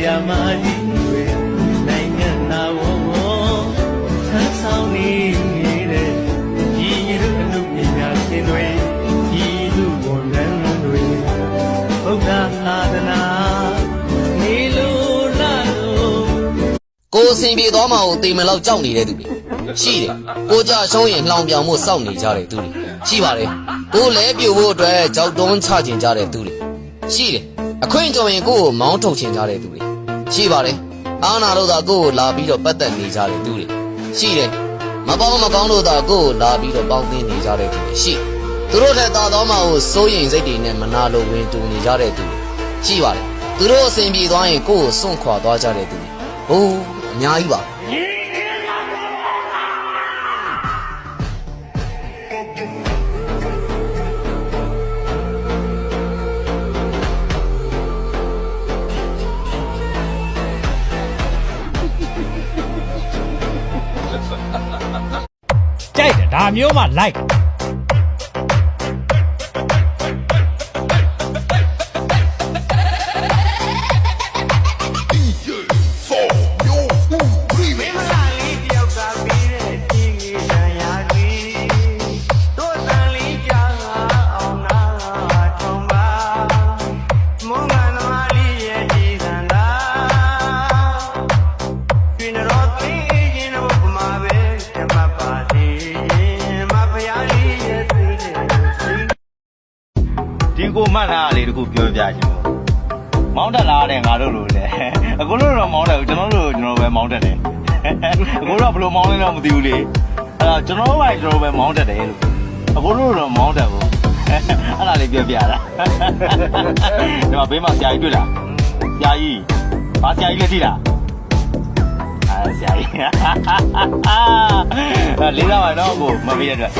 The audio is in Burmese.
Yamali, Nangana, Tasani, you look in your way, you won't run away. Oga Adana, Nilu Lado. ကိုစင်ပြေသွားမှကိုတေမလောက်ကြောက်နေတဲ့သူတွေရှိတယ်ကိုကြရှုံးရင်လှောင်ပြောင်မှုစောင့်နေကြတဲ့သူတွေရှိပါတယ်ကိုလဲပြို့ဖို့အတွက်ကြောက်တွန်းချကျင်ကြတဲ့သူတွေရှိတယ်အခွင့်ကြုံရင်ကိုကိုမောင်းထုတ်ချင်ကြတဲ့သူတွေရှိပါတယ်အာနာတို့သာကိုကိုလာပြီးတော့ပတ်သက်နေကြတဲ့သူတွေရှိတယ်မပေါင်းမကောင်းတို့သာကိုကိုလာပြီးတော့ပေါင်းသင်းနေကြတဲ့သူတွေရှိသူတို့ထက်သာသောမှကိုစိုးရင်စိတ်တွေနဲ့မနာလိုဝင်တူနေကြတဲ့သူတွေရှိပါတယ်သူတို့အစဉ်ပြေသွားရင်ကိုကိုစွန့်ခွာသွားကြတဲ့သူတွေဟိုးအများကြီးပါကြိုက်တယ်ဒါမျိုးမှလိုက်ဒီကိုမှတ်ထားလေးတခုပြောပြချင်ဘူးမောင်းတက်လာတဲ့ငါတို့လိုလေအခုတို့တော့မောင်းတယ်ကျွန်တော်တို့ပဲမောင်းတက်တယ်အခုတော့ဘယ်လိုမောင်းလဲတော့မသိဘူးလေအဲ့တော့ကျွန်တော်ပဲမောင်းတက်တယ်လို့အခုတို့တော့မောင်းတက်ဘူးအဲ့ဒါလေးပြောပြတာဒီမှာဘေးမှာဆရာကြီးတွေ့လားဆရာကြီးဘာဆရာကြီးလဲသိလားဆရာကြီးလေးလာပါတော့ကိုမမေ့ရတဲ့